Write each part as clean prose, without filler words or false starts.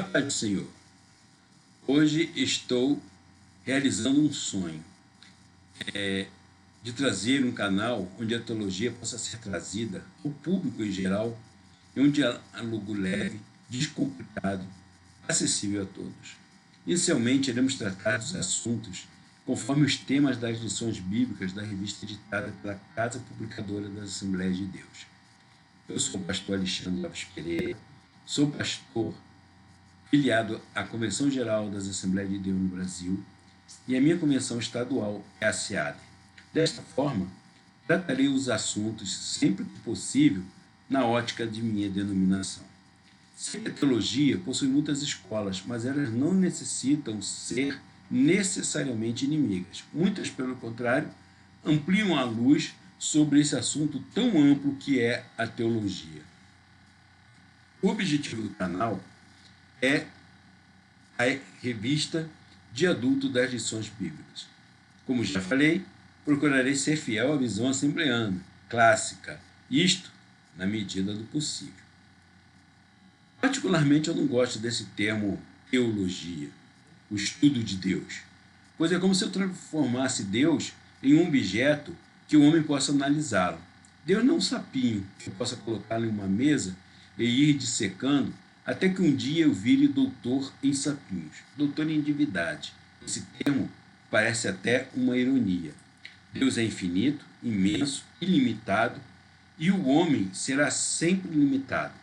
Paz do Senhor. Hoje estou realizando um sonho de trazer um canal onde a teologia possa ser trazida ao público em geral, em um diálogo leve, descomplicado, acessível a todos. Inicialmente, iremos tratar dos assuntos conforme os temas das lições bíblicas da revista editada pela Casa Publicadora das Assembleias de Deus. Eu sou o pastor Alexandre Lopes Pereira, sou pastor filiado à Convenção Geral das Assembleias de Deus no Brasil, e a minha convenção estadual é a SEAD. Desta forma, tratarei os assuntos, sempre que possível, na ótica de minha denominação. Sei que a teologia possui muitas escolas, mas elas não necessitam ser necessariamente inimigas. Muitas, pelo contrário, ampliam a luz sobre esse assunto tão amplo que é a teologia. O objetivo do canal é a revista de adulto das lições bíblicas. Como já falei, procurarei ser fiel à visão assembleana, clássica, isto na medida do possível. Particularmente, eu não gosto desse termo teologia, o estudo de Deus, pois é como se eu transformasse Deus em um objeto que o homem possa analisá-lo. Deus não é um sapinho que eu possa colocá-lo em uma mesa e ir dissecando até que um dia eu vire doutor em sapinhos, doutor em divindade. Esse termo parece até uma ironia. Deus é infinito, imenso, ilimitado, e o homem será sempre limitado.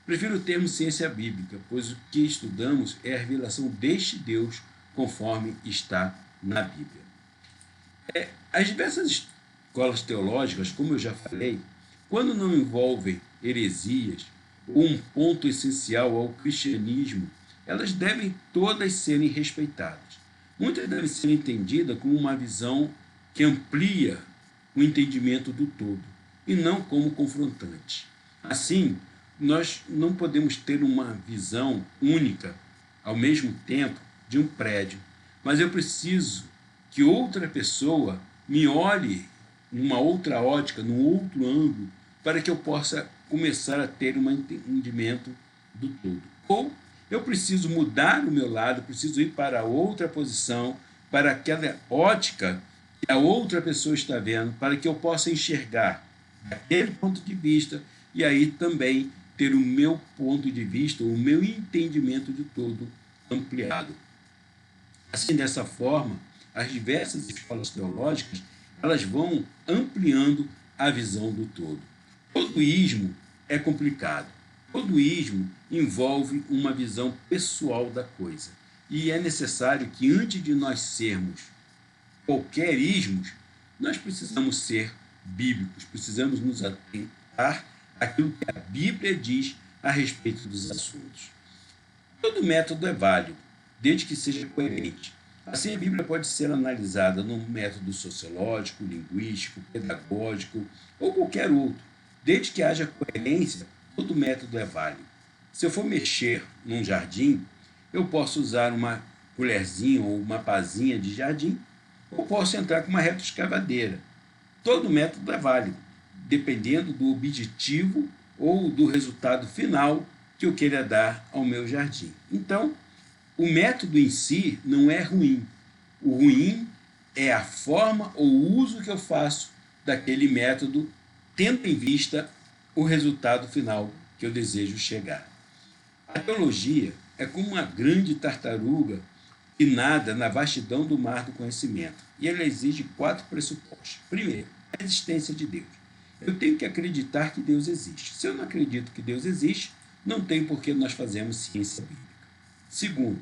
Prefiro o termo ciência bíblica, pois o que estudamos é a revelação deste Deus conforme está na Bíblia. As diversas escolas teológicas, como eu já falei, quando não envolvem heresias, um ponto essencial ao cristianismo, elas devem todas serem respeitadas. Muitas devem ser entendidas como uma visão que amplia o entendimento do todo, e não como confrontante. Assim, nós não podemos ter uma visão única, ao mesmo tempo, de um prédio, mas eu preciso que outra pessoa me olhe numa outra ótica, num outro ângulo, para que eu possa começar a ter um entendimento do todo. Ou eu preciso mudar o meu lado, preciso ir para outra posição, para aquela ótica que a outra pessoa está vendo, para que eu possa enxergar daquele ponto de vista e aí também ter o meu ponto de vista, o meu entendimento de todo ampliado. Assim, dessa forma, as diversas escolas teológicas, elas vão ampliando a visão do todo. Todo ismo é complicado. Todo ismo envolve uma visão pessoal da coisa. E é necessário que, antes de nós sermos qualquer ismo, nós precisamos ser bíblicos, precisamos nos atentar àquilo que a Bíblia diz a respeito dos assuntos. Todo método é válido, desde que seja coerente. Assim, a Bíblia pode ser analisada num método sociológico, linguístico, pedagógico ou qualquer outro. Desde que haja coerência, todo método é válido. Se eu for mexer num jardim, eu posso usar uma colherzinha ou uma pazinha de jardim, ou posso entrar com uma retroescavadeira. Todo método é válido, dependendo do objetivo ou do resultado final que eu queira dar ao meu jardim. Então, o método em si não é ruim. O ruim é a forma ou o uso que eu faço daquele método, tendo em vista o resultado final que eu desejo chegar. A teologia é como uma grande tartaruga que nada na vastidão do mar do conhecimento. E ela exige 4 pressupostos. Primeiro, a existência de Deus. Eu tenho que acreditar que Deus existe. Se eu não acredito que Deus existe, não tem por que nós fazermos ciência bíblica. Segundo,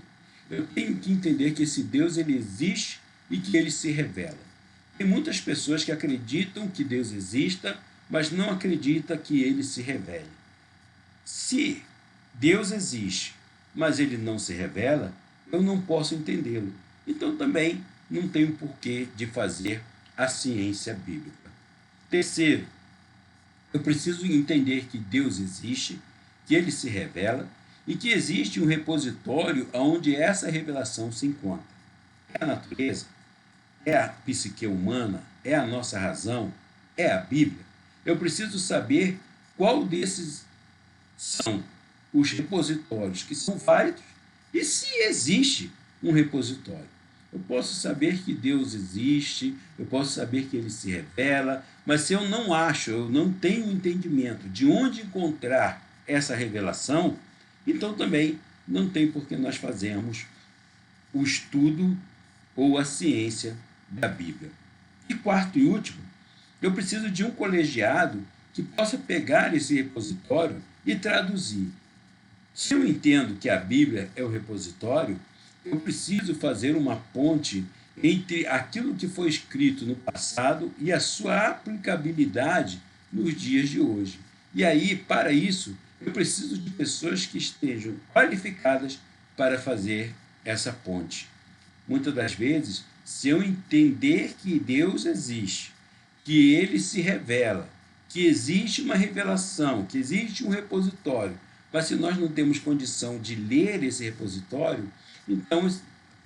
eu tenho que entender que esse Deus ele existe e que ele se revela. Tem muitas pessoas que acreditam que Deus exista, mas não acreditam que ele se revele. Se Deus existe, mas ele não se revela, eu não posso entendê-lo. Então também não tenho porquê de fazer a ciência bíblica. Terceiro, eu preciso entender que Deus existe, que ele se revela e que existe um repositório onde essa revelação se encontra. É a natureza? É a psique humana? É a nossa razão? É a Bíblia? Eu preciso saber qual desses são os repositórios que são válidos e se existe um repositório. Eu posso saber que Deus existe, eu posso saber que ele se revela, mas se eu não acho, eu não tenho entendimento de onde encontrar essa revelação, então também não tem por que nós fazermos o estudo ou a ciência da Bíblia. E quarto e último, eu preciso de um colegiado que possa pegar esse repositório e traduzir. Se eu entendo que a Bíblia é o repositório, eu preciso fazer uma ponte entre aquilo que foi escrito no passado e a sua aplicabilidade nos dias de hoje. E aí, para isso, eu preciso de pessoas que estejam qualificadas para fazer essa ponte. Muitas das vezes, se eu entender que Deus existe, que ele se revela, que existe uma revelação, que existe um repositório, mas se nós não temos condição de ler esse repositório, então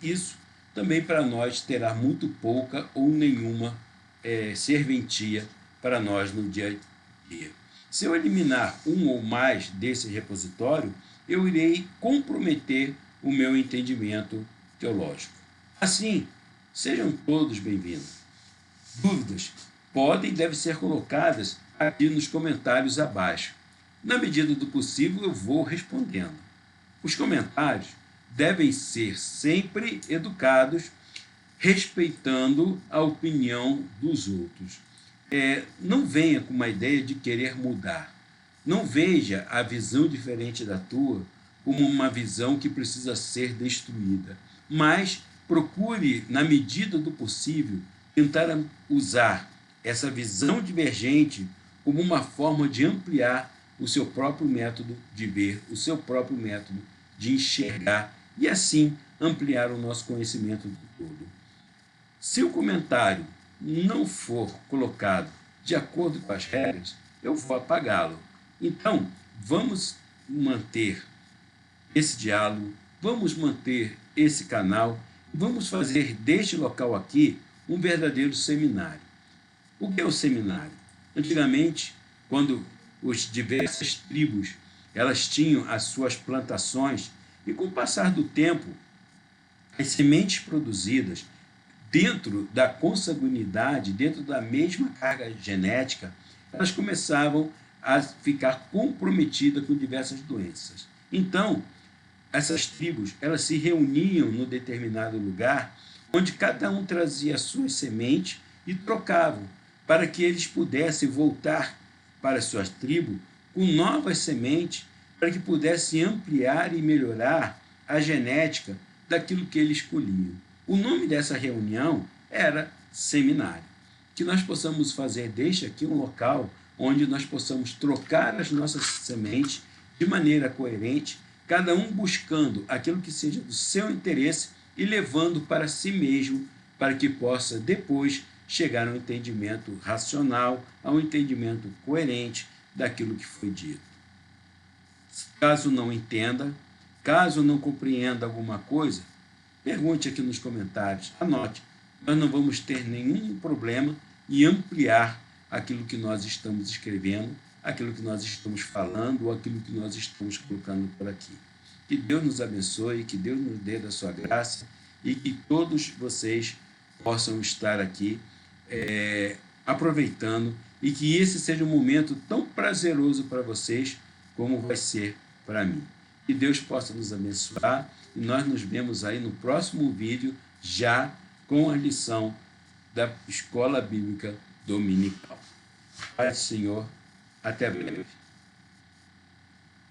isso também para nós terá muito pouca ou nenhuma serventia para nós no dia a dia. Se eu eliminar um ou mais desse repositório, eu irei comprometer o meu entendimento teológico. Assim, sejam todos bem-vindos. Dúvidas podem e devem ser colocadas aqui nos comentários abaixo. Na medida do possível, eu vou respondendo. Os comentários devem ser sempre educados, respeitando a opinião dos outros. Não venha com uma ideia de querer mudar. Não veja a visão diferente da tua como uma visão que precisa ser destruída, mas procure, na medida do possível, tentar usar essa visão divergente como uma forma de ampliar o seu próprio método de ver, o seu próprio método de enxergar e, assim, ampliar o nosso conhecimento do todo. Se o comentário não for colocado de acordo com as regras, eu vou apagá-lo. Então, vamos manter esse diálogo, vamos manter esse canal, vamos fazer deste local aqui um verdadeiro seminário. O que é o seminário? Antigamente, quando as diversas tribos elas tinham as suas plantações e com o passar do tempo, as sementes produzidas dentro da consanguinidade, dentro da mesma carga genética, elas começavam a ficar comprometidas com diversas doenças. Então, essas tribos elas se reuniam num determinado lugar, onde cada um trazia as suas sementes e trocavam, para que eles pudessem voltar para as suas tribos com novas sementes, para que pudessem ampliar e melhorar a genética daquilo que eles colhiam. O nome dessa reunião era seminário. Que nós possamos fazer deste aqui um local onde nós possamos trocar as nossas sementes de maneira coerente, cada um buscando aquilo que seja do seu interesse e levando para si mesmo, para que possa depois chegar a um entendimento racional, a um entendimento coerente daquilo que foi dito. Caso não entenda, caso não compreenda alguma coisa, pergunte aqui nos comentários, anote. Nós não vamos ter nenhum problema em ampliar aquilo que nós estamos escrevendo, aquilo que nós estamos falando ou aquilo que nós estamos colocando por aqui. Que Deus nos abençoe, que Deus nos dê da sua graça e que todos vocês possam estar aqui aproveitando e que esse seja um momento tão prazeroso para vocês como vai ser para mim. Que Deus possa nos abençoar e nós nos vemos aí no próximo vídeo já com a lição da Escola Bíblica Dominical. Pai do Senhor, até breve.